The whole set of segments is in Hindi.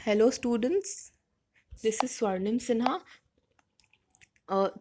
Hello students, this is Swarnim Sinha.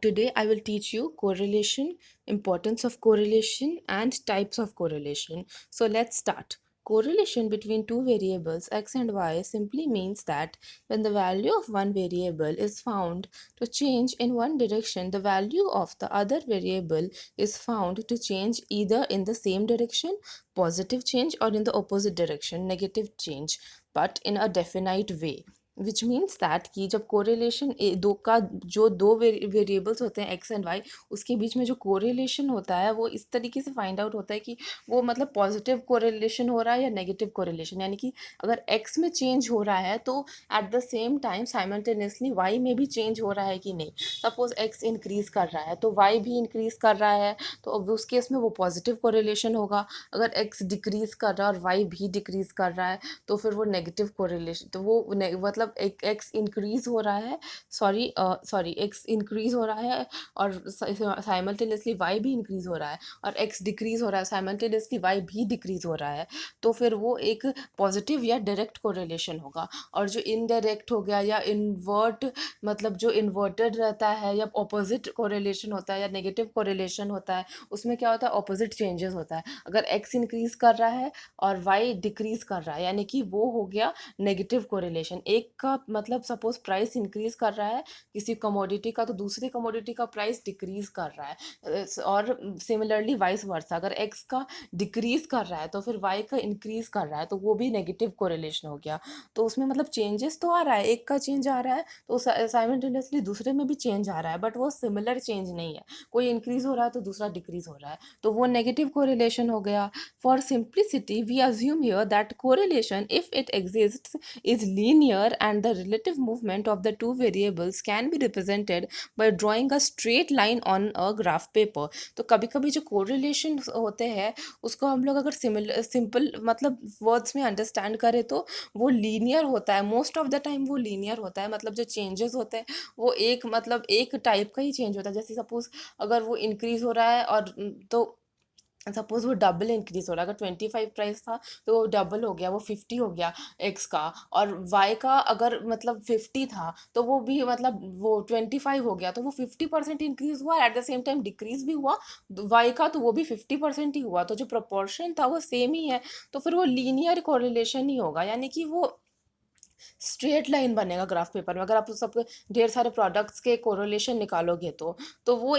Today I will teach you correlation, importance of correlation and types of correlation. So let's start. Correlation between two variables x and y simply means that when the value of one variable is found to change in one direction, the value of the other variable is found to change either in the same direction, positive change, or in the opposite direction, negative change, but in a definite way. Which means that कि जब कोरिलेशन दो का जो दो वेरिएबल्स होते हैं एक्स एंड वाई, उसके बीच में जो कोरिलेशन होता है वो इस तरीके से फाइंड आउट होता है कि वो मतलब पॉजिटिव कोरिलेशन हो रहा है या नेगेटिव कोरिलेशन, यानी कि अगर एक्स में चेंज हो रहा है तो at the same time simultaneously Y में भी चेंज हो रहा है कि नहीं. सपोज एक्स इंक्रीज कर रहा है तो वाई भी इंक्रीज कर रहा है, तो उस केस में वो पॉजिटिव कोरिलेशन होगा. अगर एक्स डिक्रीज कर रहा है और वाई भी डिक्रीज कर रहा है तो फिर वो नेगेटिव कोरिलेशन, तो वो मतलब एक एक्स इंक्रीज हो रहा है, सॉरी एक्स इंक्रीज हो रहा है और साइमल्टेनियसली वाई भी इंक्रीज हो रहा है, और एक्स डिक्रीज हो रहा है साइमल्टेनियसली वाई भी डिक्रीज हो रहा है, तो फिर वो एक पॉजिटिव या डायरेक्ट कोरिलेशन होगा. और जो इनडायरेक्ट हो गया या इन्वर्ट, मतलब जो इन्वर्टेड रहता है या ऑपोजिट कोरिलेशन होता है या नेगेटिव कोरिलेशन होता है, उसमें क्या होता है, ऑपोजिट चेंजेस होता है. अगर एक्स इंक्रीज कर रहा है और वाई डिक्रीज कर रहा है, यानी कि वो हो गया नेगेटिव कोरिलेशन. एक का मतलब सपोज प्राइस इंक्रीज कर रहा है किसी कमोडिटी का, तो दूसरी कमोडिटी का प्राइस डिक्रीज कर रहा है. और सिमिलरली वाइस वर्सा, अगर एक्स का डिक्रीज कर रहा है तो फिर वाई का इंक्रीज कर रहा है, तो वो भी नेगेटिव कोरिलेशन हो गया. तो उसमें मतलब चेंजेस तो आ रहा है, एक का चेंज आ रहा है तो साइमल्टेनियसली दूसरे में भी चेंज आ रहा है, बट वो सिमिलर चेंज नहीं है. कोई इंक्रीज हो रहा है तो दूसरा डिक्रीज हो रहा है, तो वो नेगेटिव कोरिलेशन हो गया. For simplicity, we assume here that correlation, if it exists, is linear and the relative movement of the two variables can be represented by drawing a straight line on a graph paper. तो कभी कभी जो correlation होते हैं उसको हम लोग अगर सिंपल मतलब वर्ड्स में अंडरस्टैंड करें तो वो लीनियर होता है. मोस्ट ऑफ द टाइम वो लीनियर होता है, मतलब जो चेंजेस होते हैं वो एक मतलब एक टाइप का ही चेंज होता है. जैसे सपोज अगर वो इंक्रीज हो रहा है और तो सपोज वो डबल इंक्रीज हो रहा है, अगर 25 प्राइस था तो वो डबल हो गया, वो 50 हो गया एक्स का, और वाई का अगर मतलब 50 था तो वो भी मतलब वो 25 हो गया, तो वो 50% इंक्रीज हुआ, eight the same time decrease भी हुआ वाई का, तो वो भी 50% ही हुआ. तो जो प्रोपोर्शन था वो सेम ही है, तो फिर वो लीनियर कोरिलेशन ही होगा, यानी कि वो स्ट्रेट लाइन बनेगा ग्राफ पेपर में. अगर आप सब ढेर सारे प्रोडक्ट्स के कोरिलेशन निकालोगे तो वो